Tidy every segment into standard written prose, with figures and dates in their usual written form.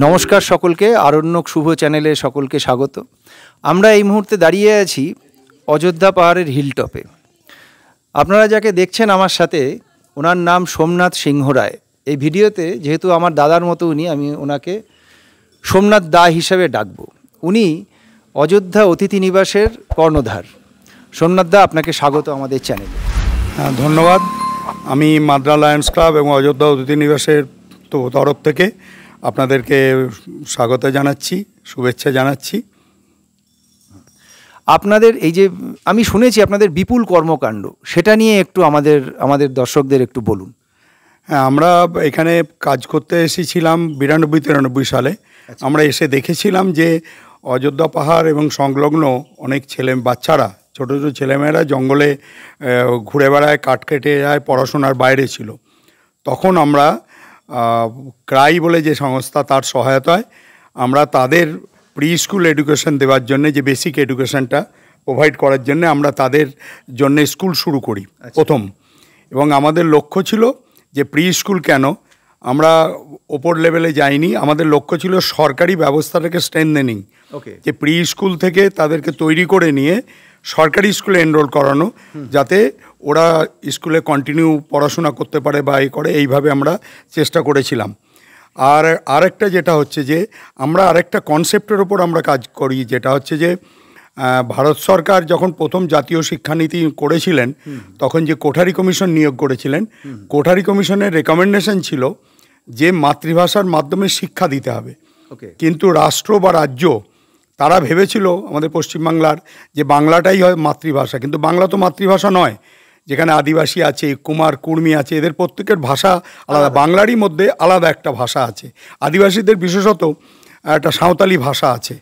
নমস্কার সকলকে, আরণ্যক শুভ চ্যানেলে সকলকে স্বাগত। আমরা এই মুহূর্তে দাঁড়িয়ে আছি অযোধ্যা পাহাড়ের হিলটপে। আপনারা যাকে দেখছেন আমার সাথে, ওনার নাম সোমনাথ সিংহ রায়। এই ভিডিওতে যেহেতু আমার দাদার মতো উনি, আমি ওনাকে সোমনাথ দা হিসাবে ডাকবো। উনি অযোধ্যা অতিথি নিবাসের কর্ণধার। সোমনাথ দা, আপনাকে স্বাগত আমাদের চ্যানেলে। হ্যাঁ, ধন্যবাদ। আমি মাদ্রা লায়ন্স ক্লাব এবং অযোধ্যা অতিথি নিবাসের তরফ থেকে আপনাদেরকে স্বাগত জানাচ্ছি, শুভেচ্ছা জানাচ্ছি। আপনাদের এই যে আমি শুনেছি আপনাদের বিপুল কর্মকাণ্ড, সেটা নিয়ে একটু আমাদের দর্শকদের একটু বলুন। হ্যাঁ, আমরা এখানে কাজ করতে এসেছিলাম 92-93 সালে। আমরা এসে দেখেছিলাম যে অযোধ্যা পাহাড় এবং সংলগ্ন অনেক বাচ্চারা, ছোটো ছোটো ছেলেমেয়েরা জঙ্গলে ঘুরে বেড়ায়, কাঠ কেটে যায়, পড়াশোনার বাইরে ছিল। তখন আমরা ক্রাই বলে যে সংস্থা, তার সহায়তায় আমরা তাদের প্রি স্কুল এডুকেশন দেওয়ার জন্য, যে বেসিক এডুকেশনটা প্রোভাইড করার জন্য আমরা তাদের জন্য স্কুল শুরু করি প্রথম। এবং আমাদের লক্ষ্য ছিল যে প্রি স্কুল কেন, আমরা ওপর লেভেলে যাইনি। আমাদের লক্ষ্য ছিল সরকারি ব্যবস্থাটাকে স্ট্রেনথেনিং, যে প্রি স্কুল থেকে তাদেরকে তৈরি করে নিয়ে সরকারি স্কুলে এনরোল করানো, যাতে ওরা স্কুলে কন্টিনিউ পড়াশোনা করতে পারে বা করে। এইভাবে আমরা চেষ্টা করেছিলাম। আর আরেকটা যেটা হচ্ছে যে আমরা আরেকটা কনসেপ্টের ওপর আমরা কাজ করি, যেটা হচ্ছে যে ভারত সরকার যখন প্রথম জাতীয় শিক্ষানীতি করেছিলেন, তখন যে কোঠারি কমিশন নিয়োগ করেছিলেন, কোঠারি কমিশনের রেকমেন্ডেশন ছিল যে মাতৃভাষার মাধ্যমে শিক্ষা দিতে হবে। কিন্তু রাষ্ট্র বা রাজ্য তারা ভেবেছিল আমাদের পশ্চিমবাংলার যে বাংলাটাই হয় মাতৃভাষা, কিন্তু বাংলা তো মাতৃভাষা নয়। যেখানে আদিবাসী আছে, কুমার কুর্মী আছে, এদের প্রত্যেকের ভাষা আলাদা। বাংলারই মধ্যে আলাদা একটা ভাষা আছে, আদিবাসীদের বিশেষত একটা সাঁওতালি ভাষা আছে।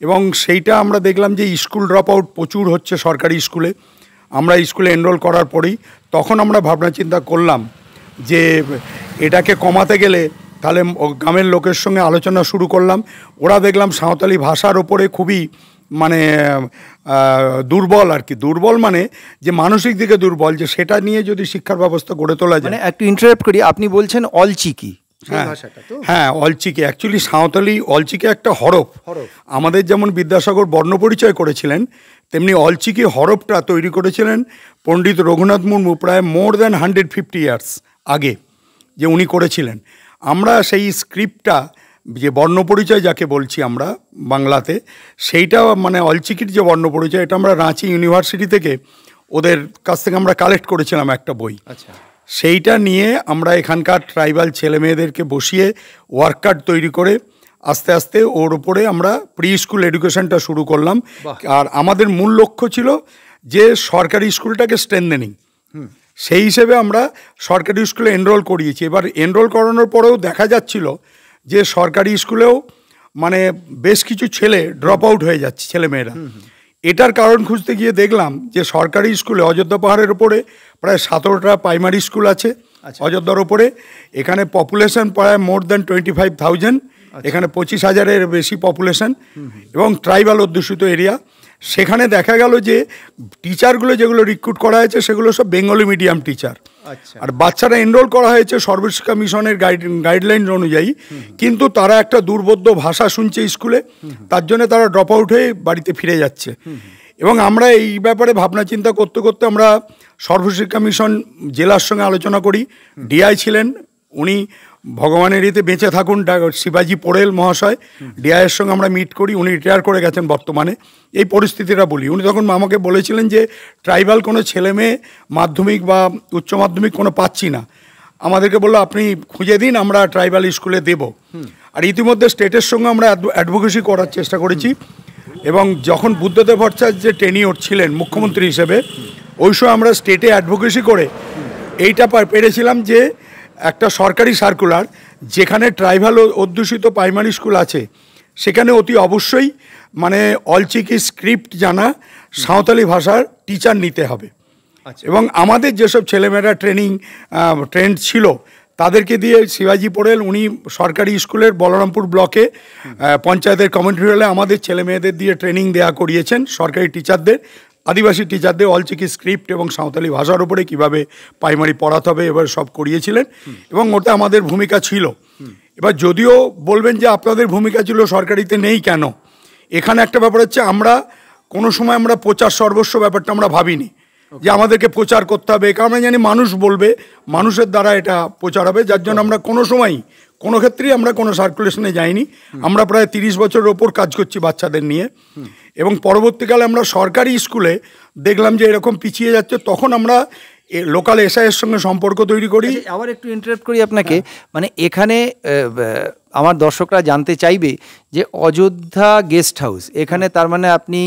এবং সেইটা আমরা দেখলাম যে স্কুল ড্রপ আউট প্রচুর হচ্ছে সরকারি স্কুলে। আমরা স্কুলে এনরোল করার পরেই তখন আমরা ভাবনা চিন্তা করলাম যে এটাকে কমাতে গেলে তাহলে গ্রামের লোকের সঙ্গে আলোচনা শুরু করলাম। ওরা দেখলাম সাঁওতালি ভাষার ওপরে খুবই মানে দুর্বল, আর কি দুর্বল মানে যে মানসিক দিকে দুর্বল, যে সেটা নিয়ে যদি শিক্ষার ব্যবস্থা গড়ে তোলা যায়। একটু ইন্টারাপ্ট করি, আপনি বলছেন অলচিকি? হ্যাঁ, অলচিকি অ্যাকচুয়ালি সাঁওতালি। অলচিকি একটা হরফ। আমাদের যেমন বিদ্যাসাগর বর্ণপরিচয় করেছিলেন, তেমনি অলচিকি হরফটা তৈরি করেছিলেন পণ্ডিত রঘুনাথ মুর্মু প্রায় মোর দ্যান 150 ইয়ার্স আগে, যে উনি করেছিলেন। আমরা সেই স্ক্রিপ্টটা, যে বর্ণপরিচয় যাকে বলছি আমরা বাংলাতে, সেইটা মানে অলচিকির যে বর্ণপরিচয়, এটা আমরা রাঁচি ইউনিভার্সিটি থেকে ওদের কাছ থেকে আমরা কালেক্ট করেছিলাম একটা বই। সেইটা নিয়ে আমরা এখানকার ট্রাইবাল ছেলে মেয়েদেরকে বসিয়ে ওয়ার্ক কার্ড তৈরি করে আস্তে আস্তে ওর উপরে আমরা প্রি স্কুল এডুকেশনটা শুরু করলাম। আর আমাদের মূল লক্ষ্য ছিল যে সরকারি স্কুলটাকে স্ট্রেনথেনিং। সেই হিসেবে আমরা সরকারি স্কুলে এনরোল করিয়েছি। এবার এনরোল করানোর পরেও দেখা যাচ্ছিল যে সরকারি স্কুলেও মানে বেশ কিছু ছেলে ড্রপ আউট হয়ে যাচ্ছে, ছেলেমেয়েরা। এটার কারণ খুঁজতে গিয়ে দেখলাম যে সরকারি স্কুলে অযোধ্যা পাহাড়ের ওপরে প্রায় 17টা প্রাইমারি স্কুল আছে অযোধ্যার ওপরে। এখানে পপুলেশন প্রায় মোর দ্যান 25,000, এখানে 25,000-এর বেশি পপুলেশন, এবং ট্রাইবাল অধ্যুষিত এরিয়া। সেখানে দেখা গেল যে টিচারগুলো যেগুলো রিক্রুট করা হয়েছে সেগুলো সব বেঙ্গলি মিডিয়াম টিচার। আর বাচ্চারা এনরোল করা হয়েছে সর্বশিক্ষা মিশনের গাইডলাইন অনুযায়ী, কিন্তু তারা একটা দুর্বোধ্য ভাষা শুনছে স্কুলে, তার জন্য তারা ড্রপ আউট হয়ে বাড়িতে ফিরে যাচ্ছে। এবং আমরা এই ব্যাপারে ভাবনা চিন্তা করতে করতে আমরা সর্বশিক্ষা মিশন জেলার সঙ্গে আলোচনা করি। ডিআই ছিলেন, উনি ভগবানের ইয়েতে বেঁচে থাকুন, শিবাজি পোড়েল মহাশয়। ডিআইয়ের সঙ্গে আমরা মিট করি, উনি রিটায়ার করে গেছেন বর্তমানে। এই পরিস্থিতিটা বলি, উনি তখন আমাকে বলেছিলেন যে ট্রাইবাল কোনো ছেলে মেয়ে মাধ্যমিক বা উচ্চ মাধ্যমিক কোনো পাচ্ছি না, আমাদেরকে বললো আপনি খুঁজে দিন, আমরা ট্রাইবাল স্কুলে দেব। আর ইতিমধ্যে স্টেটের সঙ্গে আমরা অ্যাডভোকেসি করার চেষ্টা করেছি। এবং যখন বুদ্ধদেব ভট্টাচার্য যে টেনিওর ছিলেন মুখ্যমন্ত্রী হিসেবে, ওই সময় আমরা স্টেটে অ্যাডভোকেসি করে এইটা পেরেছিলাম যে একটা সরকারি সার্কুলার যেখানে ট্রাইবাল অধ্যুষিত প্রাইমারি স্কুল আছে সেখানে অতি অবশ্যই মানে অলচিকি স্ক্রিপ্ট জানা সাঁওতালি ভাষার টিচার নিতে হবে। এবং আমাদের যেসব ছেলেমেয়েরা ট্রেন্ড ছিল তাদেরকে দিয়ে শিবাজি পোড়েল উনি সরকারি স্কুলের বলরামপুর ব্লকে পঞ্চায়েতের কমিউনিটি হলে আমাদের ছেলেমেয়েদের দিয়ে ট্রেনিং দেওয়া করিয়েছেন, সরকারি টিচারদের, আদিবাসী টিচারদের অলচিকি স্ক্রিপ্ট এবং সাঁওতালি ভাষার উপরে কীভাবে প্রাইমারি পড়াতে হবে এবার সব করিয়েছিলেন এবং ওটা আমাদের ভূমিকা ছিল। এবার যদিও বলবেন যে আপনাদের ভূমিকা ছিল সরকারিতে নেই কেন, এখানে একটা ব্যাপার হচ্ছে আমরা কোনো সময় আমরা প্রচার সর্বস্ব ব্যাপারটা আমরা ভাবিনি যে আমাদেরকে প্রচার করতে হবে, কারণ আমরা জানি মানুষ বলবে, মানুষের দ্বারা এটা প্রচার হবে, যার জন্য আমরা কোনো সময়ই কোনো ক্ষেত্রেই আমরা কোনো সার্কুলেশনে যাইনি। আমরা প্রায় 30 বছরের ওপর কাজ করছি বাচ্চাদের নিয়ে এবং পরবর্তীকালে আমরা সরকারি স্কুলে দেখলাম যে এরকম পিছিয়ে যাচ্ছে, তখন আমরা লোকাল এসআইয়ের সঙ্গে সম্পর্ক তৈরি করি। আবার একটু ইন্টারাপ্ট করি আপনাকে, মানে এখানে আমার দর্শকরা জানতে চাইবে যে অযোধ্যা গেস্ট হাউস, এখানে তার মানে আপনি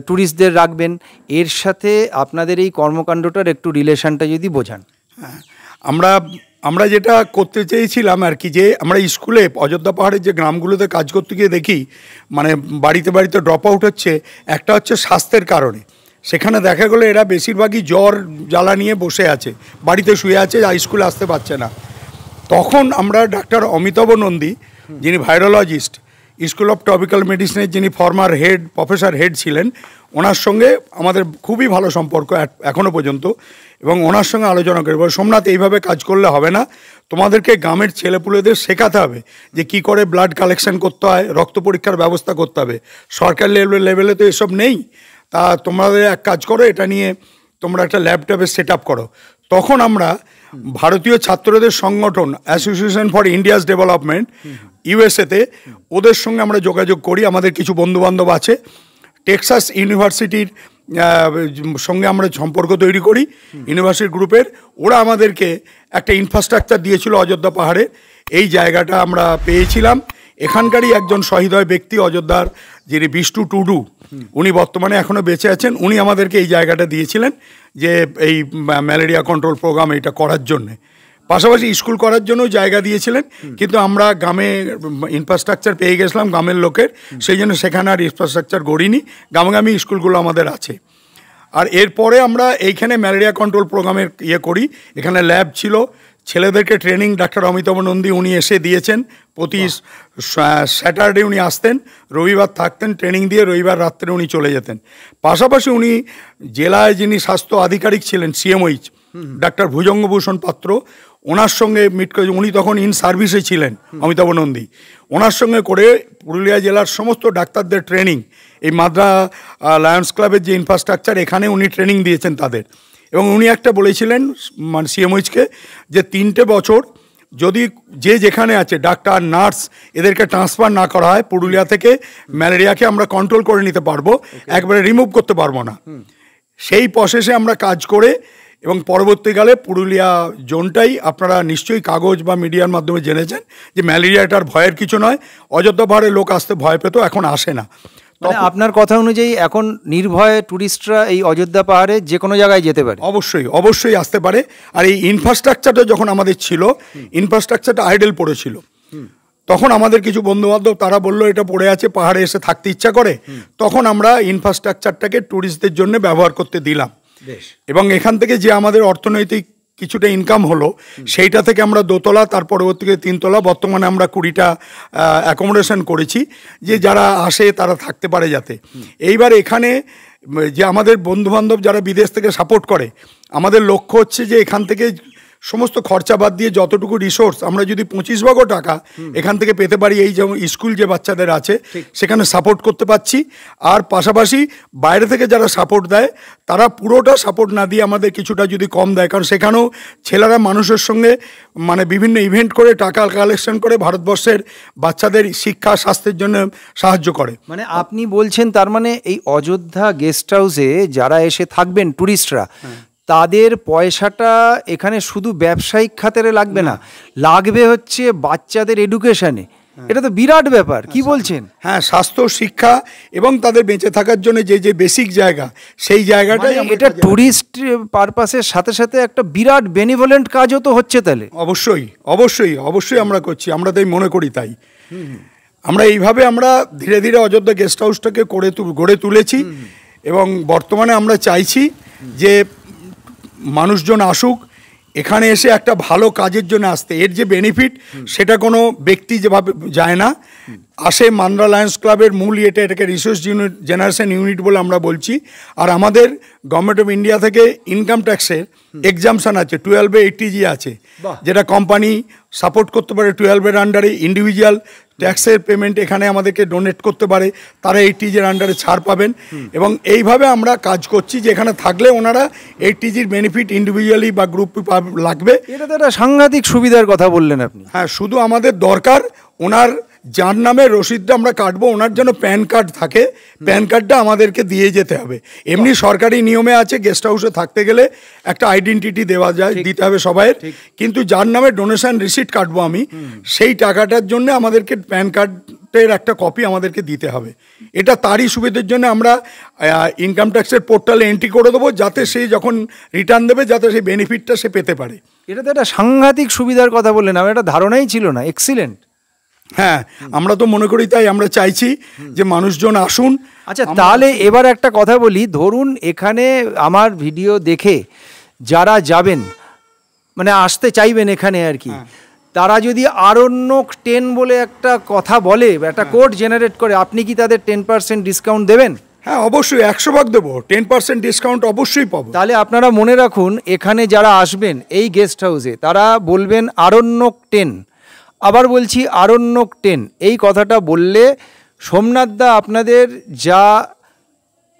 ট্যুরিস্টদের রাখবেন, এর সাথে আপনাদের এই কর্মকাণ্ডটার একটু রিলেশনটা যদি বোঝান। হ্যাঁ, আমরা যেটা করতে চেয়েছিলাম আর কি, যে আমরা স্কুলে অযোধ্যা পাহাড়ের যে গ্রামগুলোতে কাজ করতে গিয়ে দেখি মানে বাড়িতে বাড়িতে ড্রপ আউট হচ্ছে, একটা হচ্ছে স্বাস্থ্যের কারণে, সেখানে দেখা গেলো এরা বেশিরভাগই জ্বর জ্বালা নিয়ে বসে আছে, বাড়িতে শুয়ে আছে, স্কুলে আসতে পারছে না। তখন আমরা ডাক্তার অমিতাভ নন্দী, যিনি ভাইরোলজিস্ট, স্কুল অফ ট্রপিক্যাল মেডিসিনের যিনি ফর্মার হেড প্রফেসর হেড ছিলেন, ওনার সঙ্গে আমাদের খুবই ভালো সম্পর্ক এখনও পর্যন্ত, এবং ওনার সঙ্গে আলোচনা করি, সোমনাথ এইভাবে কাজ করলে হবে না, তোমাদেরকে গ্রামের ছেলেপুলেদের শেখাতে হবে যে কি করে ব্লাড কালেকশন করতে হয়, রক্ত পরীক্ষার ব্যবস্থা করতে হবে, সরকার লেভেলে তো এসব নেই, তা তোমাদের এক কাজ করো, এটা নিয়ে তোমরা একটা ল্যাবটপে সেট আপ করো। তখন আমরা ভারতীয় ছাত্রদের সংগঠন অ্যাসোসিয়েশন ফর ইন্ডিয়াস ডেভেলপমেন্ট ইউএসএতে ওদের সঙ্গে আমরা যোগাযোগ করি, আমাদের কিছু বন্ধুবান্ধব আছে, টেক্সাস ইউনিভার্সিটির সঙ্গে আমরা সম্পর্ক তৈরি করি, ইউনিভার্সিটি গ্রুপের, ওরা আমাদেরকে একটা ইনফ্রাস্ট্রাকচার দিয়েছিল অযোধ্যা পাহাড়ে, এই জায়গাটা আমরা পেয়েছিলাম। এখানকারই একজন সহৃদয় ব্যক্তি অযোধ্যার, যিনি বিষ্টু টুডু, উনি বর্তমানে এখনও বেঁচে আছেন, উনি আমাদেরকে এই জায়গাটা দিয়েছিলেন যে এই ম্যালেরিয়া কন্ট্রোল প্রোগ্রাম এটা করার জন্যে, পাশাপাশি স্কুল করার জন্যও জায়গা দিয়েছিলেন, কিন্তু আমরা গ্রামে ইনফ্রাস্ট্রাকচার পেয়ে গেছিলাম গ্রামের লোকের, সেই জন্য সেখানে আর ইনফ্রাস্ট্রাকচার গড়িনি, গ্রামে স্কুলগুলো আমাদের আছে। আর এরপরে আমরা এইখানে ম্যালেরিয়া কন্ট্রোল প্রোগ্রামের করি, এখানে ল্যাব ছিল, ছেলেদেরকে ট্রেনিং ডাক্তার অমিতাভ নন্দী উনি এসে দিয়েছেন, প্রতি স্যাটারডে উনি আসতেন, রবিবার থাকতেন, ট্রেনিং দিয়ে রবিবার রাত্রে উনি চলে যেতেন। পাশাপাশি উনি জেলায় যিনি স্বাস্থ্য আধিকারিক ছিলেন সিএমওইচ ডাক্তার ভুজঙ্গভূষণ পাত্র, ওনার সঙ্গে মিট করে, উনি তখন ইন সার্ভিসে ছিলেন অমিতাভ নন্দী, ওনার সঙ্গে করে পুরুলিয়া জেলার সমস্ত ডাক্তারদের ট্রেনিং, এই মাদ্রা লায়ন্স ক্লাবের যে ইনফ্রাস্ট্রাকচার, এখানে উনি ট্রেনিং দিয়েছেন তাদের। এবং উনি একটা বলেছিলেন মানে সিএমওইচকে যে 3টে বছর যদি যে যেখানে আছে ডাক্তার নার্স এদেরকে ট্রান্সফার না করা হয়, পুরুলিয়া থেকে ম্যালেরিয়াকে আমরা কন্ট্রোল করে নিতে পারবো, একবারে রিমুভ করতে পারবো না। সেই প্রসেসে আমরা কাজ করে এবং পরবর্তীকালে পুরুলিয়া জোনটাই আপনারা নিশ্চয়ই কাগজ বা মিডিয়ার মাধ্যমে জেনেছেন যে ম্যালেরিয়াটার ভয়ের কিছু নয়, অযোধ্যা পাহাড়ে লোক আসতে ভয় পেত, এখন আসে না। মানে আপনার কথা অনুযায়ী এখন নির্ভয়ে ট্যুরিস্টরা এই অযোধ্যা পাহাড়ে যে কোনো জায়গায় যেতে পারে, অবশ্যই আসতে পারে। আর এই ইনফ্রাস্ট্রাকচারটা যখন আমাদের ছিল, ইনফ্রাস্ট্রাকচারটা আইডেল পড়েছিল, তখন আমাদের কিছু বন্ধুবান্ধব তারা বললো এটা পড়ে আছে, পাহাড়ে এসে থাকতে ইচ্ছা করে, তখন আমরা ইনফ্রাস্ট্রাকচারটাকে ট্যুরিস্টদের জন্য ব্যবহার করতে দিলাম। এবং এখান থেকে যে আমাদের অর্থনৈতিক কিছুটা ইনকাম হলো, সেইটা থেকে আমরা 2তলা, তার পরবর্তীতে 3তলা, বর্তমানে আমরা 20টা অ্যাকোমোডেশন করেছি, যে যারা আসে তারা থাকতে পারে যাতে। এইবার এখানে যে আমাদের বন্ধুবান্ধব যারা বিদেশ থেকে সাপোর্ট করে, আমাদের লক্ষ্য হচ্ছে যে এখান থেকে সমস্ত খরচা বাদ দিয়ে যতটুকু রিসোর্স আমরা যদি 25 ভাগও টাকা এখান থেকে পেতে পারি, এই যেমন স্কুল যে বাচ্চাদের আছে সেখানে সাপোর্ট করতে পারছি। আর পাশাপাশি বাইরে থেকে যারা সাপোর্ট দেয় তারা পুরোটা সাপোর্ট না দিয়ে আমাদের কিছুটা যদি কম দেয়, কারণ সেখানেও ছেলেরা মানুষের সঙ্গে মানে বিভিন্ন ইভেন্ট করে টাকা কালেকশন করে ভারতবর্ষের বাচ্চাদের শিক্ষা স্বাস্থ্যের জন্য সাহায্য করে। মানে আপনি বলছেন তার মানে এই অযোধ্যা গেস্ট হাউসে যারা এসে থাকবেন ট্যুরিস্টরা, তাদের পয়সাটা এখানে শুধু ব্যবসায়িক খাতেরে লাগবে না, লাগবে হচ্ছে বাচ্চাদের এডুকেশনে, এটা তো বিরাট ব্যাপার, কি বলছেন? হ্যাঁ, স্বাস্থ্য, শিক্ষা এবং তাদের বেঁচে থাকার জন্য যে যে বেসিক জায়গা, সেই জায়গাটাই এটা ট্যুরিস্ট পারপাসের সাথে সাথে একটা বিরাট বেনিভোলেন্ট কাজও তো হচ্ছে তাহলে। অবশ্যই অবশ্যই অবশ্যই আমরা করছি, আমরা তাই মনে করি। তাই আমরা এইভাবে আমরা ধীরে ধীরে অযোধ্যা গেস্ট হাউসটাকে গড়ে তুলেছি এবং বর্তমানে আমরা চাইছি যে মানুষজন আসুক, এখানে এসে একটা ভালো কাজের জন্য আসতে। এর যে বেনিফিট সেটা কোনো ব্যক্তি যেভাবে যায় না, আসে মান্দ্রা লায়ন্স ক্লাবের মূল এটাকে রিসোর্স জেনারেশন ইউনিট বলে আমরা বলছি। আর আমাদের গভর্নমেন্ট অফ ইন্ডিয়া থেকে ইনকাম ট্যাক্সের এক্সামশন আছে, 12 ATG আছে, যেটা কোম্পানি সাপোর্ট করতে পারে। 12 আন্ডারে ইন্ডিভিজুয়াল ট্যাক্সের পেমেন্ট এখানে আমাদেরকে ডোনেট করতে পারে, তারা ATGর আন্ডারে ছাড় পাবেন। এবং এইভাবে আমরা কাজ করছি যে এখানে থাকলে ওনারা ATGর বেনিফিট ইন্ডিভিজুয়ালি বা গ্রুপ লাগবে। এটা তো একটা সাংঘাতিক সুবিধার কথা বললেন আপনি। হ্যাঁ, শুধু আমাদের দরকার ওনার যার নামে রসিদটা আমরা কাটবো, ওনার জন্য প্যান কার্ড থাকে, প্যান কার্ডটা আমাদেরকে দিয়ে যেতে হবে। এমনি সরকারি নিয়মে আছে গেস্ট হাউসে থাকতে গেলে একটা আইডেন্টিটি দেওয়া যায়, দিতে হবে সবাইয়ের। কিন্তু যার নামে ডোনেশন রিসিট কাটবো আমি, সেই টাকাটার জন্য আমাদেরকে প্যান কার্ডের একটা কপি আমাদেরকে দিতে হবে। এটা তারই সুবিধার জন্য আমরা ইনকাম ট্যাক্সের পোর্টালে এন্ট্রি করে দেবো, যাতে সে যখন রিটার্ন দেবে যাতে সেই বেনিফিটটা সে পেতে পারে। এটা তো একটা সাংঘাতিক সুবিধার কথা বললেন, আমার একটা ধারণাই ছিল না। এক্সিলেন্ট। হ্যাঁ, আমরা তো মনে করি, তাই আমরা চাইছি যে মানুষজন আসুন। আচ্ছা, তাহলে এবার একটা কথা বলি, ধরুন এখানে আমার ভিডিও দেখে যারা যাবেন, মানে আসতে চাইবেন এখানে আর কি, তারা যদি আরণ্যক 10 বলে একটা কথা বলে, একটা কোড জেনারেট করে, আপনি কি তাদের 10% ডিসকাউন্ট দেবেন? হ্যাঁ, অবশ্যই 100% দেবো, 10% ডিসকাউন্ট অবশ্যই পাবো। তাহলে আপনারা মনে রাখুন, এখানে যারা আসবেন এই গেস্ট হাউসে, তারা বলবেন আরণ্যক 10। আবার বলছি আরণ্যক 10, এই কথাটা বললে সোমনাথদা আপনাদের যা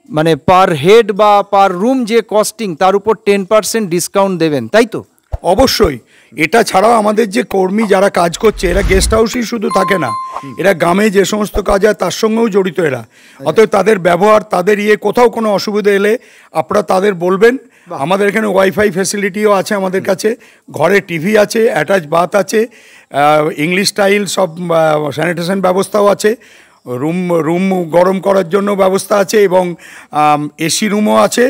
মানে পার হেড বা পার রুম যে কস্টিং, তার উপর 10% ডিসকাউন্ট দেবেন, তাই তো? অবশ্যই। এটা ছাড়াও আমাদের যে কর্মী যারা কাজ করছে, এরা গেস্ট হাউসেই শুধু থাকে না, এরা গ্রামে যে সমস্ত কাজ হয় তার সঙ্গেও জড়িত এরা। অতএব তাদের ব্যবহার, তাদের কোথাও কোনো অসুবিধা এলে আপনারা তাদের বলবেন। আমাদের এখানে ওয়াইফাই ফেসিলিটিও আছে আমাদের কাছে, ঘরে টিভি আছে, অ্যাটাচ বাথ আছে, ইংলিশ স্টাইল সব স্যানিটেশন ব্যবস্থাও আছে, রুম গরম করার জন্য ব্যবস্থা আছে, এবং এসি রুমও আছে,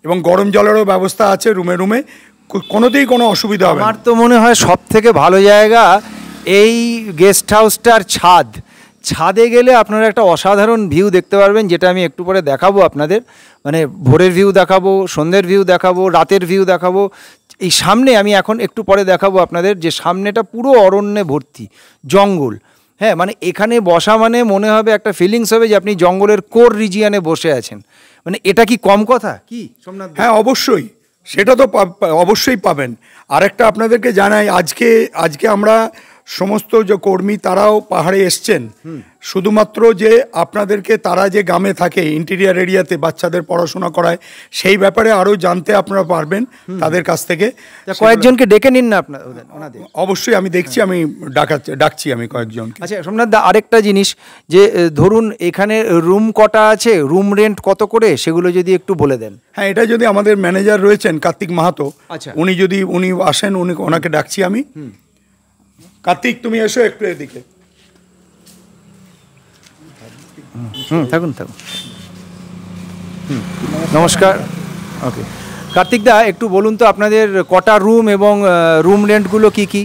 এবং গরম জলেরও ব্যবস্থা আছে রুমে রুমে। কোনোতেই কোনো অসুবিধা হবে না। আমার তো মনে হয় সব থেকে ভালো জায়গা এই গেস্ট হাউসটার ছাদে গেলে আপনারা একটা অসাধারণ ভিউ দেখতে পারবেন, যেটা আমি একটু পরে দেখাবো আপনাদের। মানে ভোরের ভিউ দেখাবো, সন্ধ্যের ভিউ দেখাবো, রাতের ভিউ দেখাবো। এই সামনে আমি এখন একটু পরে দেখাবো আপনাদের, যে সামনেটা পুরো অরণ্যে ভর্তি, জঙ্গল। হ্যাঁ, মানে এখানে বসা মানে মনে হবে, একটা ফিলিংস হবে যে আপনি জঙ্গলের কোর রিজিয়ানে বসে আছেন। মানে এটা কি কম কথা কি সোমনাথ? হ্যাঁ, অবশ্যই, সেটা তো অবশ্যই পাবেন। আরেকটা আপনাদেরকে জানাই, আজকে আমরা সমস্ত যে কর্মী তারাও পাহাড়ে এসছেন, শুধুমাত্র যে আপনাদেরকে, তারা যে গ্রামে থাকে ইন্টেরিয়ার এরিয়াতে বাচ্চাদের পড়াশোনা করায়, সেই ব্যাপারে আরও জানতে আপনারা পারবেন তাদের কাছ থেকে। কয়েকজনকে ডেকে নিন না আপনাদের। অবশ্যই আমি দেখছি, আমি ডাকছি আমি কয়েকজন। আচ্ছা সোমনাথ দা, আরেকটা জিনিস, যে ধরুন এখানে রুম কটা আছে, রুম রেন্ট কত করে, সেগুলো যদি একটু বলে দেন। হ্যাঁ, এটা যদি আমাদের ম্যানেজার রয়েছেন কার্তিক মাহাতো, আচ্ছা, উনি আসেন, ওনাকে ডাকছি আমি। কার্তিক, তুমি এসো একটু এদিকে। থাকুন। নমস্কার। ওকে, কার্তিক দা, একটু বলুন তো আপনাদের কটা রুম এবং রুম রেন্টগুলো কি কি?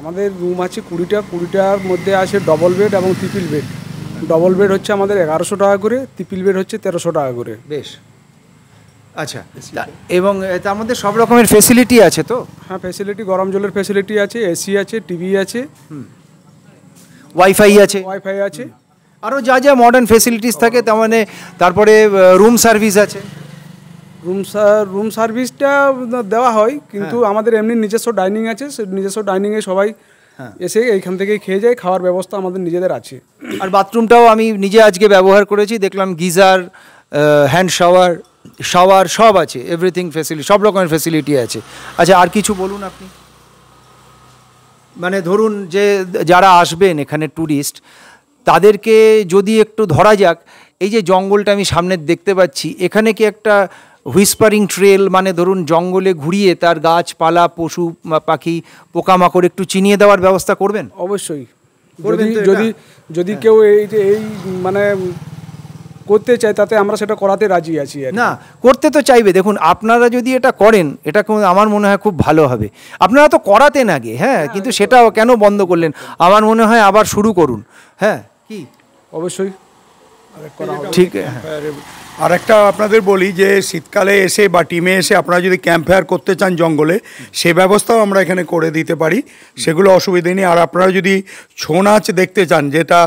আমাদের রুম আছে 20টার মধ্যে আছে ডবল বেড এবং ট্রিপল বেড। ডবল বেড হচ্ছে আমাদের 1100 টাকা করে, ট্রিপল বেড হচ্ছে 1300 টাকা করে। বেশ, আচ্ছা। এবং তার মধ্যে সব রকমের ফেসিলিটি আছে তো? হ্যাঁ, ফেসিলিটি, গরম জলের ফেসিলিটি আছে, এসি আছে, টিভি আছে, ওয়াইফাই আছে, আরও যা যা মডার্ন ফেসিলিটিস থাকে, তার মানে তারপরে রুম সার্ভিস আছে। রুম সার্ভিসটা দেওয়া হয়, কিন্তু আমাদের এমনি নিজস্ব ডাইনিং আছে, নিজস্ব ডাইনিংয়ে সবাই এসে এইখান থেকে খেয়ে যায়, খাওয়ার ব্যবস্থা আমাদের নিজেদের আছে। আর বাথরুমটাও আমি নিজে আজকে ব্যবহার করেছি, দেখলাম গিজার, হ্যান্ড শাওয়ার সব আছে, এভরিথিং ফেসিলিটি, সব রকমের ফেসিলিটি আছে। আচ্ছা, আর কিছু বলুন আপনি। মানে ধরুন যে যারা আসবেন এখানে ট্যুরিস্ট, তাদেরকে যদি একটু ধরা যাক, এই যে জঙ্গলটা আমি সামনে দেখতে পাচ্ছি, এখানে কি একটা হুইসপারিং ট্রেল, মানে ধরুন জঙ্গলে ঘুরিয়ে তার গাছপালা, পশু পাখি, পোকামাকড় একটু চিনিয়ে দেওয়ার ব্যবস্থা করবেন? অবশ্যই, যদি যদি কেউ এই মানে করতে চায় তাতে আমরা সেটা করাতে রাজি আছি। না, করতে তো চাইবে। দেখুন, আপনারা যদি এটা করেন, এটা আমার মনে হয় খুব ভালো হবে। আপনারা তো করাতেন আগে, হ্যাঁ, কিন্তু সেটা কেন বন্ধ করলেন? আমার মনে হয় আবার শুরু করুন। হ্যাঁ, কি অবশ্যই ঠিক। আর একটা আপনাদের বলি যে শীতকালে এসে বা টিমে এসে আপনারা যদি ক্যাম্প ফায়ার করতে চান জঙ্গলে, সে ব্যবস্থাও আমরা এখানে করে দিতে পারি, সেগুলো অসুবিধা নেই। আর আপনারা যদি ছৌ নাচ দেখতে চান, যেটা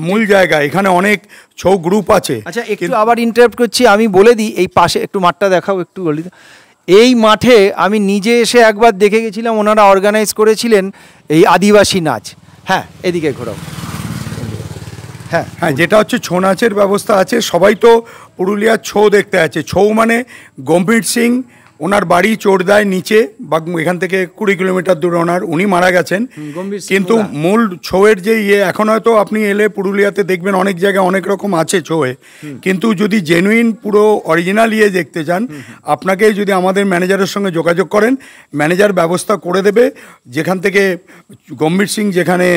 মূল জায়গা, এখানে অনেক ছৌ গ্রুপ আছে। আচ্ছা, একটু আবার ইন্টারাপ্ট করছি, আমি বলে দিই, এই পাশে একটু মাঠটা দেখাও, একটু বলি। এই মাঠে আমি নিজে এসে একবার দেখে গেছিলাম, ওনারা অর্গানাইজ করেছিলেন এই আদিবাসী নাচ। হ্যাঁ, এদিকে ঘোরাও। হ্যাঁ হ্যাঁ, যেটা হচ্ছে ছৌ নাচের ব্যবস্থা আছে। সবাই তো পুরুলিয়ার ছৌ দেখতে আছে। ছৌ মানে গম্ভীর সিং, ওনার বাড়ি চোরদায় নিচে, বা এখান থেকে 20 কিলোমিটার দূরে উনি মারা গেছেন। কিন্তু মূল ছৌয়ের যে এখন হয়তো আপনি এলে পুরুলিয়াতে দেখবেন অনেক জায়গায় অনেক রকম আছে ছৌয়ে, কিন্তু যদি জেনুইন পুরো অরিজিনাল দেখতে চান, আপনাকে যদি আমাদের ম্যানেজারের সঙ্গে যোগাযোগ করেন, ম্যানেজার ব্যবস্থা করে দেবে। যেখান থেকে গম্ভীর সিং যেখানে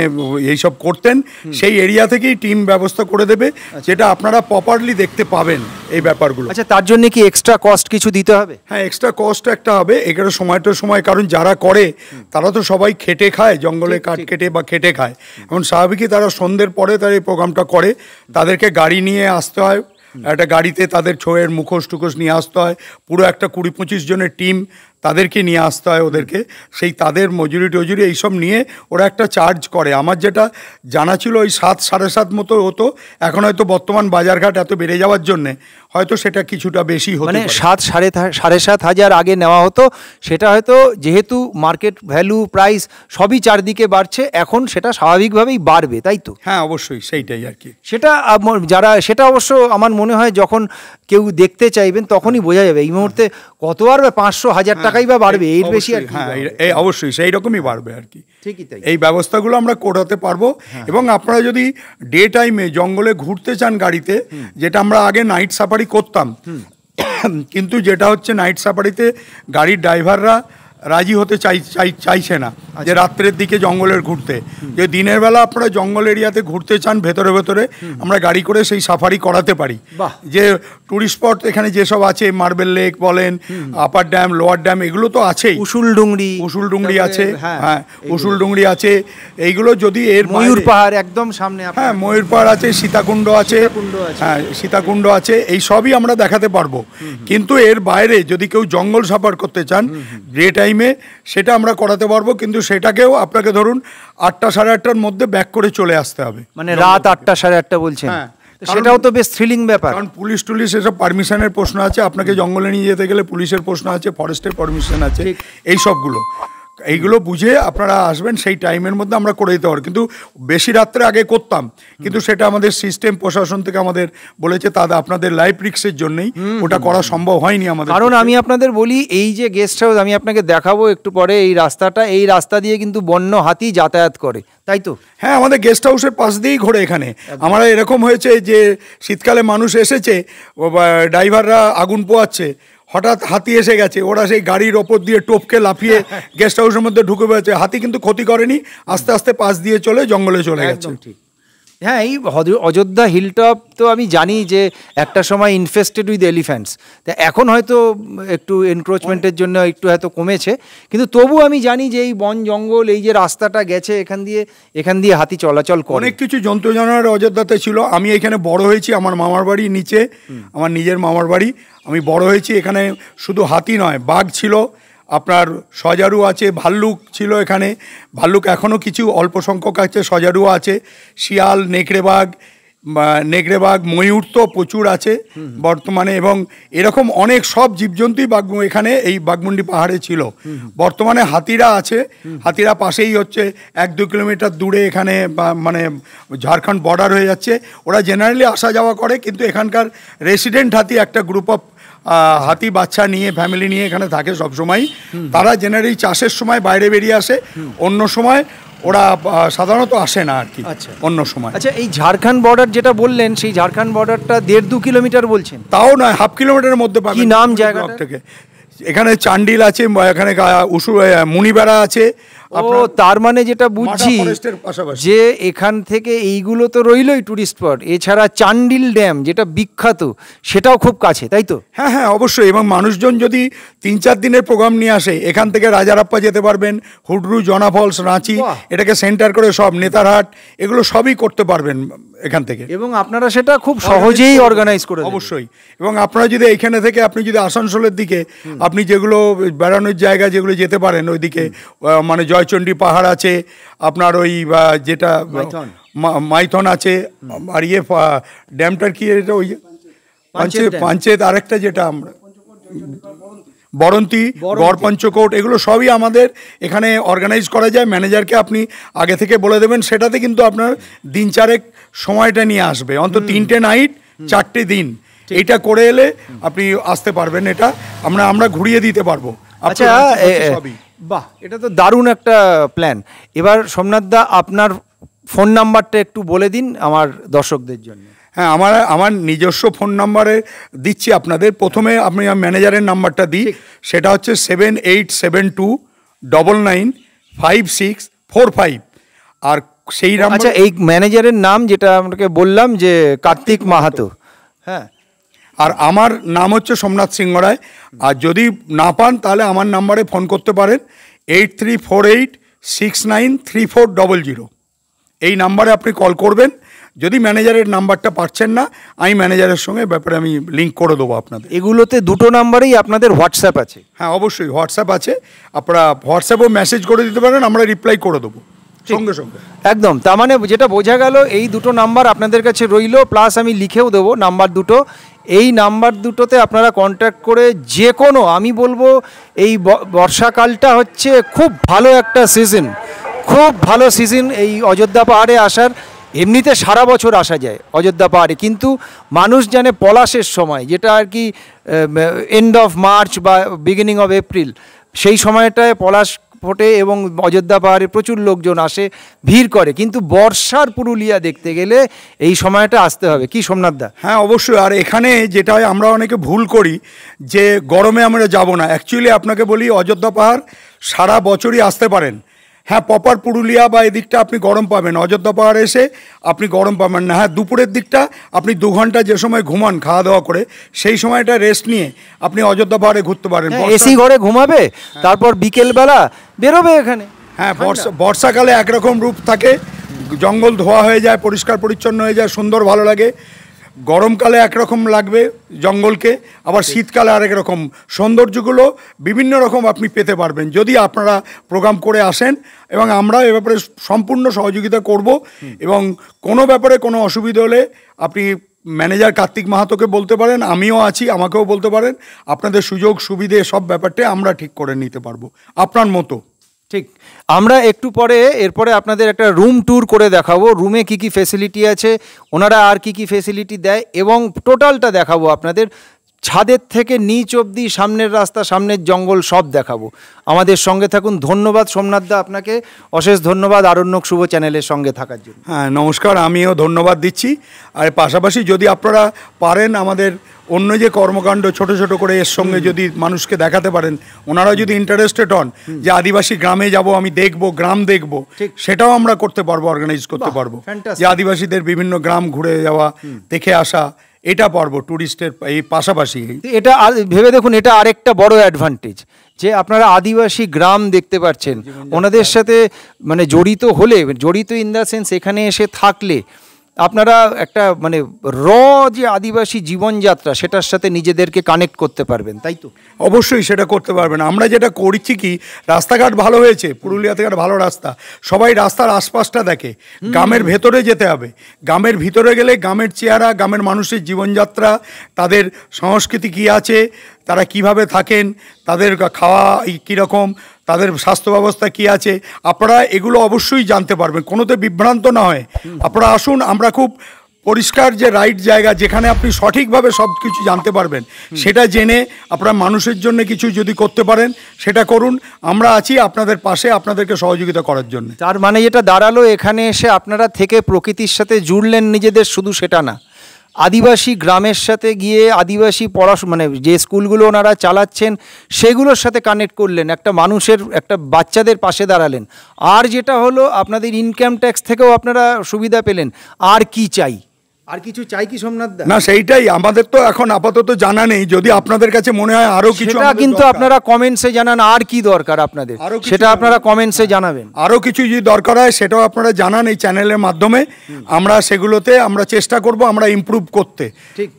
এইসব করতেন, সেই এরিয়া থেকেই টিম ব্যবস্থা করে দেবে, যেটা আপনারা প্রপারলি দেখতে পাবেন এই ব্যাপারগুলো। আচ্ছা, তার জন্য কি এক্সট্রা কস্ট কিছু দিতে হবে? হ্যাঁ, এক্সট্রা কস্ট একটা হবে। এখানে সময়টার সময়, কারণ যারা করে তারা তো সবাই খেটে খায়, জঙ্গলে কাঠ কেটে বা খেটে খায়। এখন স্বাভাবিকই তারা সন্ধ্যের পরে তারা এই প্রোগ্রামটা করে, তাদেরকে গাড়ি নিয়ে আসতে হয়, একটা গাড়িতে তাদের ছৌয়ের মুখোশ টুখোশ নিয়ে আসতে হয়। পুরো একটা 20-25 জনের টিম, তাদেরকে নিয়ে আসতে হয় ওদেরকে, সেই তাদের মজুরি টজুরি এইসব নিয়ে ওরা একটা চার্জ করে। আমার যেটা জানা ছিল ওই 7-7.5 মতো হতো, এখন হয়তো বর্তমান বাজারঘাট এত বেড়ে যাওয়ার জন্যে হয়তো সেটা কিছুটা বেশি হতো, মানে 7-7.5 আগে নেওয়া হতো, সেটা হয়তো যেহেতু মার্কেট ভ্যালু প্রাইস সবই চারদিকে বাড়ছে, এখন সেটা স্বাভাবিকভাবেই বাড়বে, তাই তো? হ্যাঁ, অবশ্যই সেইটাই আর কি। সেটা সেটা অবশ্য আমার মনে হয় যখন কেউ দেখতে চাইবেন তখনই বোঝা যাবে এই মুহূর্তে কত বাড়বে, 500-1000 টাকাই বা বাড়বে, এর বেশি আর কি। হ্যাঁ, এই অবশ্যই সেই রকমই বাড়বে আর কি। ঠিকই তাই। এই ব্যবস্থাগুলো আমরা করাতে পারবো। এবং আপনারা যদি ডে টাইমে জঙ্গলে ঘুরতে চান গাড়িতে, যেটা আমরা আগে নাইট সাফারি করতাম, কিন্তু যেটা হচ্ছে নাইট সাফারিতে গাড়ির ড্রাইভাররা রাজি হতে চাইছে না যে রাত্রের দিকে জঙ্গলের ঘুরতে। যে দিনের বেলা আপনারা জঙ্গল এরিয়াতে ঘুরতে চান ভেতরে ভেতরে, আমরা গাড়ি করে সেই সাফারি করাতে পারি। যে টুরিস্ট স্পট এখানে যেসব আছে, মার্বেল লেক বলেন, আপার ড্যাম, লোয়ার ড্যাম, এগুলো তো আছেই। উসুলডুংরি আছে, হ্যাঁ উসুলডুংরি আছে। এইগুলো যদি এর ময়ূর পাহাড় একদম সামনে, হ্যাঁ ময়ূর পাহাড় আছে, সীতাকুণ্ড আছে, হ্যাঁ সীতাকুণ্ড আছে, এই সবই আমরা দেখাতে পারবো। কিন্তু এর বাইরে যদি কেউ জঙ্গল সাফার করতে চান ডে টাইমে, সেটা আমরা করাতে পারবো, কিন্তু সেটাকেও আপনাকে ধরুন 8টা-8:30টার মধ্যে ব্যাক করে চলে আসতে হবে। মানে রাত 8টা-8:30 বলছেন? হ্যাঁ, সেটাও তো বেশ থ্রিলিং ব্যাপার। কারণ পুলিশ টুলিশ এসব পারমিশনের প্রশ্ন আছে, আপনাকে জঙ্গলে নিয়ে যেতে গেলে পুলিশের প্রশ্ন আছে, ফরেস্টের পারমিশন আছে, এই সবগুলো। এইগুলো বুঝে আপনারা আসবেন, সেই টাইমের মধ্যে আমরা করে দিতে পারি। কিন্তু বেশি রাত্রে আগে করতাম, কিন্তু সেটা আমাদের সিস্টেম প্রশাসন থেকে আমাদের বলেছে তাদের আপনাদের লাইফ রিস্কের জন্যই ওটা করা সম্ভব হয়নি আমাদের। কারণ আমি আপনাদের বলি, এই যে গেস্ট হাউস আমি আপনাকে দেখাবো একটু পরে, এই রাস্তাটা, এই রাস্তা দিয়ে কিন্তু বন্য হাতি যাতায়াত করে, তাই তো? হ্যাঁ, আমাদের গেস্ট হাউসের পাশ দিয়েই ঘোরে এখানে। আমরা এরকম হয়েছে যে শীতকালে মানুষ এসেছে, ড্রাইভাররা আগুন পোয়াচ্ছে, হঠাৎ হাতি এসে গেছে, ওরা সেই গাড়ির ওপর দিয়ে টপকে লাফিয়ে গেস্ট হাউসের মধ্যে ঢুকে পড়েছে। হাতি কিন্তু ক্ষতি করেনি, আস্তে আস্তে পাশ দিয়ে চলে জঙ্গলে চলে গেছে। হ্যাঁ, এই অযোধ্যা হিলটপ তো আমি জানি যে একটা সময় ইনফেস্টেড উইথ এলিফ্যান্টস, তা এখন হয়তো একটু এনক্রোচমেন্টের জন্য একটু হয়তো কমেছে, কিন্তু তবু আমি জানি যে এই বন জঙ্গল, এই যে রাস্তাটা গেছে এখান দিয়ে হাতি চলাচল করে। অনেক কিছু জন্তু জানোয়ার অযোধ্যাতে ছিল। আমি এখানে বড় হয়েছি, আমার মামার বাড়ি নিচে, আমার নিজের মামার বাড়ি, আমি বড় হয়েছি এখানে। শুধু হাতি নয়, বাঘ ছিল, আপনার সজারু আছে, ভাল্লুক ছিল এখানে। ভাল্লুক এখনও কিছু অল্প সংখ্যক আছে, সজারুও আছে, শিয়াল, নেকড়ে বাঘ, ময়ূর তো প্রচুর আছে বর্তমানে, এবং এরকম অনেক সব জীবজন্তুই এখানে এই বাঘমুন্ডি পাহাড়ে ছিল। বর্তমানে হাতিরা আছে, হাতিরা পাশেই হচ্ছে 1-2 কিলোমিটার দূরে এখানে, মানে ঝাড়খণ্ড বর্ডার হয়ে যাচ্ছে। ওরা জেনারেলি আসা যাওয়া করে, কিন্তু এখানকার রেসিডেন্ট হাতি একটা গ্রুপ অফ হাতি বাচ্চা নিয়ে, ফ্যামিলি নিয়ে এখানে থাকে সবসময়। তারা জেনারেলি চাষের সময় বাইরে বেরিয়ে আসে, অন্য সময় ওরা সাধারণত আসে না আর কি, অন্য সময়। আচ্ছা, এই ঝাড়খণ্ড বর্ডার যেটা বললেন, সেই ঝাড়খণ্ড বর্ডারটা 1.5-2 কিলোমিটার বলছেন? তাও নয়, হাফ কিলোমিটারের মধ্যে পাবেন। কি নাম জায়গা থেকে? এখানে চান্ডিল আছে, এখানে মুনিবেড়া আছে, তার মানে যেটা বুঝছি পাশাপাশি যে এখান থেকে এইগুলো তো রইলই টুরিস্ট স্পট, এছাড়া চান্ডিল ড্যাম যেটা বিখ্যাত সেটাও খুব কাছে, তাই তো? হ্যাঁ হ্যাঁ অবশ্যই। এবং মানুষজন যদি 3-4 দিনের প্রোগ্রাম নিয়ে আসে, এখান থেকে রাজারাপ্পা যেতে পারবেন, হুডরু, জনা ফলস, রাঁচি, এটাকে সেন্টার করে সব নেতারহাট, এগুলো সবই করতে পারবেন এখান থেকে। এবং আপনারা সেটা খুব সহজেই অর্গানাইজ করে দেবেন। অবশ্যই। এবং আপনারা যদি এইখানে থেকে আপনি যদি আসানসোলের দিকে আপনি যেগুলো বেড়ানোর জায়গা যেগুলো যেতে পারেন ওইদিকে, মানে জয়চণ্ডী পাহাড় আছে আপনার, ওই যেটা মাইথন আছে, আর ইয়ে ড্যামটার কি এটা, ওই পাঞ্চেত, আরেকটা যেটা আমরা বরন্তি, গড় পঞ্চকোট, এগুলো সবই আমাদের এখানে অর্গানাইজ করা যায়। ম্যানেজারকে আপনি আগে থেকে বলে দেবেন, সেটাতে কিন্তু আপনার দিন চারেক সময়টা নিয়ে আসবে, অন্তত 3টে নাইট 4টে দিন, এইটা করে এলে আপনি আসতে পারবেন। এটা আমরা ঘুরিয়ে দিতে পারবো। আচ্ছা, বাহ, এটা তো দারুণ একটা প্ল্যান। এবার সোমনাথ দা আপনার ফোন নাম্বারটা একটু বলে দিন আমার দর্শকদের জন্য। হ্যাঁ, আমার নিজস্ব ফোন নাম্বারে দিচ্ছি আপনাদের। প্রথমে আমি ম্যানেজারের নাম্বারটা দিই, সেটা হচ্ছে 7872995645। আর সেই নাম্বার, আচ্ছা, এই ম্যানেজারের নাম যেটা আমাকে বললাম যে কার্তিক মাহাতো, হ্যাঁ, আর আমার নাম হচ্ছে সোমনাথ সিংহ রায়। আর যদি না পান তাহলে আমার নাম্বারে ফোন করতে পারেন, 8348693400। এই নাম্বারে আপনি কল করবেন। যদি ম্যানেজারের নাম্বারটা পাচ্ছেন না, আমি ম্যানেজারের সঙ্গে ব্যাপারে আমি লিঙ্ক করে দেবো আপনাদের। এগুলোতে দুটো নাম্বারেই আপনাদের হোয়াটসঅ্যাপ আছে? হ্যাঁ অবশ্যই হোয়াটসঅ্যাপ আছে, আপনারা হোয়াটসঅ্যাপেও মেসেজ করে দিতে পারেন, আমরা রিপ্লাই করে দেবো সঙ্গে সঙ্গে। একদম, তার মানে যেটা বোঝা গেল এই দুটো নাম্বার আপনাদের কাছে রইলো, প্লাস আমি লিখেও দেবো নাম্বার দুটো। এই নাম্বার দুটোতে আপনারা কন্ট্যাক্ট করে যে কোনো, আমি বলবো এই বর্ষাকালটা হচ্ছে খুব ভালো একটা সিজন, খুব ভালো সিজন এই অযোধ্যা পাহাড়ে আসার। এমনিতে সারা বছর আসা যায় অযোধ্যা পাহাড়ে, কিন্তু মানুষ জানে পলাশের সময়, যেটা আর কি এন্ড অফ মার্চ বা বিগিনিং অফ এপ্রিল, সেই সময়টায় পলাশ ফোটে এবং অযোধ্যা পাহাড়ে প্রচুর লোকজন আসে, ভিড় করে। কিন্তু বর্ষার পুরুলিয়া দেখতে গেলে এই সময়টা আসতে হবে, কি সোমনাথ দা? হ্যাঁ অবশ্যই। আর এখানে যেটা আমরা অনেকে ভুল করি যে গরমে আমরা যাব না, অ্যাকচুয়ালি আপনাকে বলি অযোধ্যা পাহাড় সারা বছরই আসতে পারেন। হ্যাঁ, প্রপার পুরুলিয়া বা এদিকটা আপনি গরম পাবেন, অযোধ্যা পাহাড়ে এসে আপনি গরম পাবেন না। হ্যাঁ, দুপুরের দিকটা আপনি 2 ঘন্টা যে সময় ঘুমান খাওয়া দাওয়া করে, সেই সময়টা রেস্ট নিয়ে আপনি অযোধ্যা পাহাড়ে ঘুরতে পারেন। এসি ঘরে ঘুমাবে, তারপর বিকেলবেলা বেরোবে এখানে। হ্যাঁ, বর্ষাকালে একরকম রূপ থাকে, জঙ্গল ধোয়া হয়ে যায়, পরিষ্কার পরিচ্ছন্ন হয়ে যায়, সুন্দর ভালো লাগে। গরমকালে একরকম লাগবে জঙ্গলকে, আবার শীতকালে আরেক রকম। সৌন্দর্যগুলো বিভিন্ন রকম আপনি পেতে পারবেন যদি আপনারা প্রোগ্রাম করে আসেন, এবং আমরা এ ব্যাপারে সম্পূর্ণ সহযোগিতা করব। এবং কোনো ব্যাপারে কোনো অসুবিধা হলে আপনি ম্যানেজার কার্তিক মাহাতোকে বলতে পারেন, আমিও আছি, আমাকেও বলতে পারেন। আপনাদের সুযোগ সুবিধে সব ব্যাপারটা আমরা ঠিক করে নিতে পারবো আপনার মতো। ঠিক, আমরা একটু পরে এরপরে আপনাদের একটা রুম ট্যুর করে দেখাবো, রুমে কি কি ফেসিলিটি আছে, ওনারা আর কি কি ফেসিলিটি দেয়, এবং টোটালটা দেখাবো আপনাদের, ছাদের থেকে নিচ অবধি, সামনের রাস্তা, সামনের জঙ্গল সব দেখাবো। আমাদের সঙ্গে থাকুন। ধন্যবাদ সোমনাথ দা, আপনাকে অশেষ ধন্যবাদ আরণ্যক শুভ চ্যানেলের সঙ্গে থাকার জন্য। হ্যাঁ নমস্কার, আমিও ধন্যবাদ দিচ্ছি। আর পাশাপাশি যদি আপনারা পারেন আমাদের অন্য যে কর্মকাণ্ড ছোট ছোট করে এর সঙ্গে যদি মানুষকে দেখাতে পারেন, ওনারা যদি ইন্টারেস্টেড হন যে আদিবাসী গ্রামে যাব, আমি দেখব, গ্রাম দেখব, সেটাও আমরা করতে পারবো, অর্গানাইজ করতে পারবো। যে আদিবাসীদের বিভিন্ন গ্রাম ঘুরে যাওয়া, দেখে আসা, এটা পারবো ট্যুরিস্টের এই পাশাপাশি। এটা ভেবে দেখুন, এটা আরেকটা বড় অ্যাডভান্টেজ যে আপনারা আদিবাসী গ্রাম দেখতে পাচ্ছেন, ওনাদের সাথে মানে জড়িত হলে, জড়িত ইন দ্য সেন্স এখানে এসে থাকলে আপনারা একটা মানে যে আদিবাসী জীবনযাত্রা, সেটার সাথে নিজেদেরকে কানেক্ট করতে পারবেন, তাই তো? অবশ্যই সেটা করতে পারবেন। আমরা যেটা করছি কি, রাস্তাঘাট ভালো হয়েছে, পুরুলিয়া থেকে ভালো রাস্তা, সবাই রাস্তার আশপাশটা দেখে। গ্রামের ভেতরে যেতে হবে, গ্রামের ভিতরে গেলে গ্রামের চেহারা, গ্রামের মানুষের জীবনযাত্রা, তাদের সংস্কৃতি কী আছে, তারা কিভাবে থাকেন, তাদের খাওয়া কীরকম, তাদের স্বাস্থ্য ব্যবস্থা কী আছে, আপনারা এগুলো অবশ্যই জানতে পারবেন, কোনোতে বিভ্রান্ত না হয়। আপনারা আসুন, আমরা খুব পরিষ্কার যে রাইট জায়গা, যেখানে আপনি সঠিকভাবে সব কিছু জানতে পারবেন, সেটা জেনে আপনারা মানুষের জন্য কিছু যদি করতে পারেন সেটা করুন। আমরা আছি আপনাদের পাশে, আপনাদেরকে সহযোগিতা করার জন্য। তার মানে যেটা দাঁড়ালো, এখানে এসে আপনারা থেকে প্রকৃতির সাথে জুড়লেন নিজেদের, শুধু সেটা না, আদিবাসী গ্রামের সাথে গিয়ে আদিবাসী মানে যে স্কুলগুলো ওনারা চালাচ্ছেন সেগুলোর সাথে কানেক্ট করলেন, একটা মানুষের একটা বাচ্চাদের পাশে দাঁড়ালেন। আর যেটা হলো আপনাদের ইনকাম ট্যাক্স থেকেও আপনারা সুবিধা পেলেন। আর কি চাই? আর কিছু চাই কি সোমনাথ দা? না, সেইটাই আমাদের তো এখন আপাতত জানা নেই। যদি আপনাদের কাছে মনে হয় আরো কিছু, সেটা কিন্তু আপনারা কমেন্টসে জানান আর কি দরকার আপনাদের, সেটা আপনারা কমেন্টসে জানাবেন। আরো কিছু যদি দরকার হয় সেটাও আপনারা জানান এই চ্যানেলের মাধ্যমে। আমরা সেগুলোতে আমরা চেষ্টা করব আমরা ইমপ্রুভ করতে। ঠিক,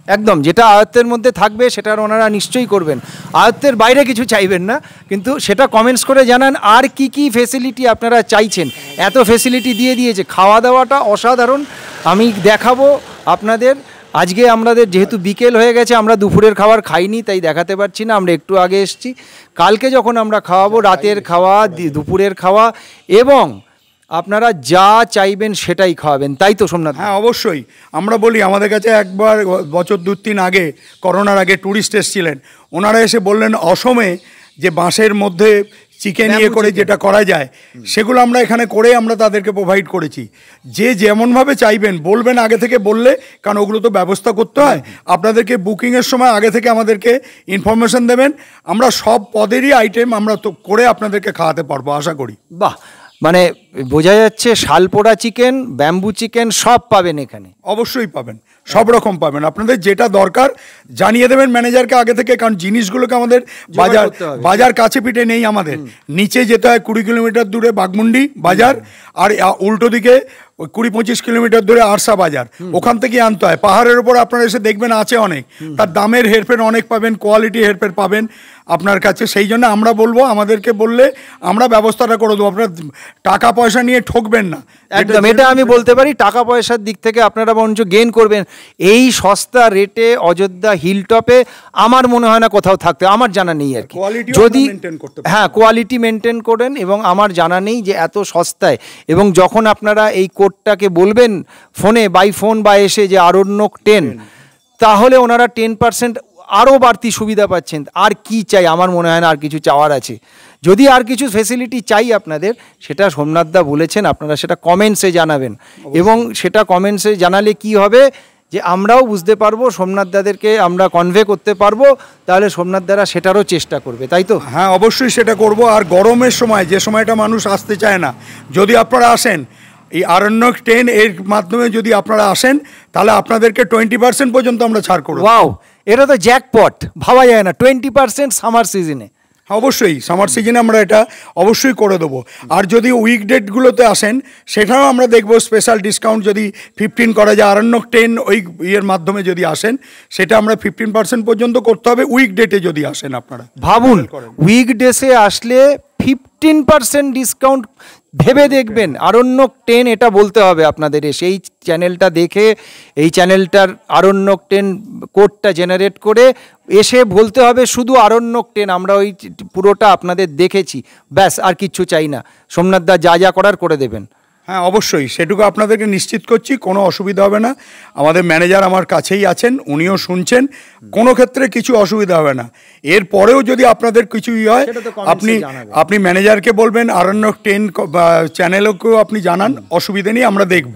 একদম যেটা আয়ত্তের মধ্যে থাকবে সেটা ওনারা নিশ্চয়ই করবেন, আয়ত্তের বাইরে কিছু চাইবেন না। কিন্তু সেটা কমেন্টস করে জানান আর কি কি ফেসিলিটি আপনারা চাইছেন। এত ফেসিলিটি দিয়ে দিয়েছে, খাওয়া দাওয়াটা অসাধারণ। আমি দেখাবো আপনাদের। আজকে আমাদের যেহেতু বিকেল হয়ে গেছে, আমরা দুপুরের খাবার খাইনি, তাই দেখাতে পারছি না, আমরা একটু আগে এসেছি। কালকে যখন আমরা খাওয়াবো, রাতের খাওয়া, দুপুরের খাওয়া, এবং আপনারা যা চাইবেন সেটাই খাওয়াবেন, তাই তো সোমনাথ? হ্যাঁ, অবশ্যই। আমরা বলি আমাদের কাছে একবার বছর 2-3 আগে, করোনার আগে ট্যুরিস্ট এসেছিলেন। ওনারা এসে বললেন অসমে যে বাঁশের মধ্যে চিকেন ইয়ে করে যেটা করা যায়, সেগুলো আমরা এখানে করে আমরা তাদেরকে প্রোভাইড করেছি। যে যেমনভাবে চাইবেন বলবেন, আগে থেকে বললে, কারণ ওগুলো তো ব্যবস্থা করতে হয়। আপনাদেরকে বুকিংয়ের সময় আগে থেকে আমাদেরকে ইনফরমেশন দেবেন, আমরা সব পদেরই আইটেম আমরা তো করে আপনাদেরকে খাওয়াতে পারবো আশা করি। বাহ, মানে বোঝা যাচ্ছে শালপোড়া চিকেন, ব্যাম্বু চিকেন সব পাবেন এখানে। অবশ্যই পাবেন, সব রকম পাবেন। আপনাদের যেটা দরকার জানিয়ে দেবেন ম্যানেজারকে আগে থেকে, কারণ জিনিসগুলোকে আমাদের বাজার কাছে পিঠে নেই। আমাদের নিচে যেতে হয় 20 কিলোমিটার দূরে বাঘমুন্ডি বাজার, আর উল্টো দিকে 20-25 কিলোমিটার দূরে আরসা বাজার, ওখান থেকে আনতে হয়। পাহাড়ের উপর আপনারা এসে দেখবেন আছে অনেক, তার দামের হেরফের অনেক পাবেন, কোয়ালিটি হেরফের পাবেন আপনার কাছে। সেই জন্য আমরা বলবো, আমাদেরকে বললে আমরা ব্যবস্থাটা করে দেবো। আপনার টাকা পয়সা নিয়ে ঠকবেন না, একদম। এটা আমি বলতে পারি, টাকা পয়সার দিক থেকে আপনারা বরঞ্চ গেইন করবেন। এই সস্তা রেটে অযোধ্যা হিলটপে আমার মনে হয় না কোথাও থাকতে, আমার জানা নেই আর কি। যদি হ্যাঁ কোয়ালিটি মেনটেন করেন, এবং আমার জানা নেই যে এত সস্তায়। এবং যখন আপনারা এই কোডটাকে বলবেন ফোনে, বাই ফোন বা এসে যে আরণ্যক 10, তাহলে ওনারা 10% আরও বাড়তি সুবিধা পাচ্ছেন। আর কি চাই? আমার মনে হয় না আর কিছু চাওয়ার আছে। যদি আর কিছু ফেসিলিটি চাই আপনাদের, সেটা সোমনাথদা বলেছেন, আপনারা সেটা কমেন্টসে জানাবেন। এবং সেটা কমেন্টসে জানালে কি হবে যে আমরাও বুঝতে পারবো, সোমনাথদাদেরকে আমরা কনভে করতে পারবো, তাহলে সোমনাথদারা সেটারও চেষ্টা করবে, তাই তো? হ্যাঁ, অবশ্যই সেটা করব। আর গরমের সময়, যে সময়টা মানুষ আসতে চায় না, যদি আপনারা আসেন এই আরণ্যক 10 এর মাধ্যমে যদি আপনারা আসেন, তাহলে আপনাদেরকে 20% পর্যন্ত আমরা ছাড় করব। ওয়াও, এটা তো জ্যাকপট, ভাবা যায় না। 20% সামার সিজনে। অবশ্যই সামার সিজনে আমরা এটা অবশ্যই করে দেবো। আর যদি উইকডেটগুলোতে আসেন, সেটাও আমরা দেখবো স্পেশাল ডিসকাউন্ট যদি 15 করা যায়। আরণ্যক 10 ওই ইয়ের মাধ্যমে যদি আসেন, সেটা আমরা 15% পর্যন্ত করতে হবে উইকডেটে যদি আসেন আপনারা। ভাবুন, উইকডেসে আসলে 15% ডিসকাউন্ট। ভেবে দেখবেন, আরণ্যক 10 এটা বলতে হবে আপনাদের এসে, এই চ্যানেলটা দেখে, এই চ্যানেলটার আরণ্যক 10 কোডটা জেনারেট করে এসে বলতে হবে শুধু আরণ্যক 10। আমরা ওই পুরোটা আপনাদের দেখেছি, ব্যাস, আর কিচ্ছু চাই না। সোমনাথদা যা যা করার করে দেবেন। হ্যাঁ, অবশ্যই সেটুকু আপনাদেরকে নিশ্চিত করছি, কোনো অসুবিধা হবে না। আমাদের ম্যানেজার আমার কাছেই আছেন, উনিও শুনছেন, কোনো ক্ষেত্রে কিছু অসুবিধা হবে না। এরপরেও যদি আপনাদের কিছুই হয়, আপনি ম্যানেজারকে বলবেন, আরণ্যক 10 চ্যানেলকেও আপনি জানান, অসুবিধা নেই, আমরা দেখব।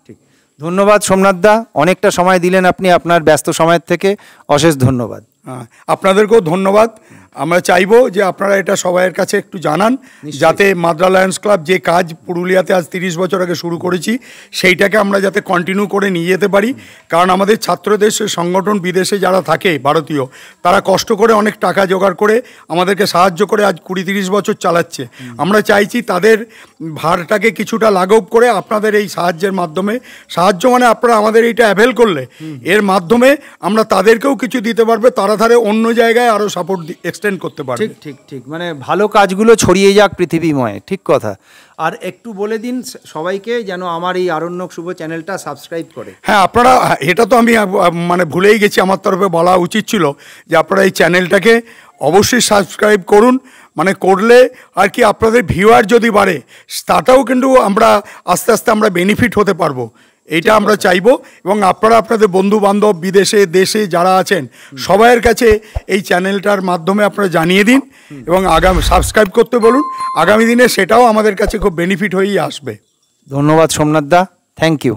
ঠিক, ধন্যবাদ সোমনাথদা, অনেকটা সময় দিলেন আপনি আপনার ব্যস্ত সময়ের থেকে, অশেষ ধন্যবাদ। হ্যাঁ, আপনাদেরকেও ধন্যবাদ। আমরা চাইবো যে আপনারা এটা সবাইয়ের কাছে একটু জানান, যাতে মাদ্রা লায়ন্স ক্লাব যে কাজ পুরুলিয়াতে আজ 30 বছর আগে শুরু করেছি, সেইটাকে আমরা যাতে কন্টিনিউ করে নিয়ে যেতে পারি। কারণ আমাদের ছাত্রদের সংগঠন বিদেশে যারা থাকে ভারতীয়, তারা কষ্ট করে অনেক টাকা জোগাড় করে আমাদেরকে সাহায্য করে আজ 20-30 বছর চালাচ্ছে। আমরা চাইছি তাদের ভারটাকে কিছুটা লাঘব করে আপনাদের এই সাহায্যের মাধ্যমে, সাহায্য মানে আপনারা আমাদের এইটা অ্যাভেল করলে, এর মাধ্যমে আমরা তাদেরকেও কিছু দিতে পারবে, তারা ধারে অন্য জায়গায় আরও সাপোর্ট এক্সটেন্ড করতে পারবে। ঠিক ঠিক ঠিক, মানে ভালো কাজগুলো ছড়িয়ে যাক পৃথিবীময়, ঠিক কথা। আর একটু বলে দিন সবাইকে যেন আমার এই আরণ্যক শুভ চ্যানেলটা সাবস্ক্রাইব করে। হ্যাঁ, আপনারা, এটা তো আমি মানে ভুলেই গেছি, আমার তরফে বলা উচিত ছিল যে আপনারা এই চ্যানেলটাকে অবশ্যই সাবস্ক্রাইব করুন। মানে করলে আর কি আপনাদের ভিউয়ার যদি বাড়ে, তাটাও কিন্তু আমরা আস্তে আস্তে আমরা বেনিফিট হতে পারবো, এইটা আমরা চাইবো। এবং আপনারা আপনাদের বন্ধু বান্ধব বিদেশে দেশে যারা আছেন সবাইয়ের কাছে এই চ্যানেলটার মাধ্যমে আপনারা জানিয়ে দিন এবং আগামী সাবস্ক্রাইব করতে বলুন। আগামী দিনে সেটাও আমাদের কাছে খুব বেনিফিট হয়েই আসবে। ধন্যবাদ সোমনাথদা, থ্যাংক ইউ।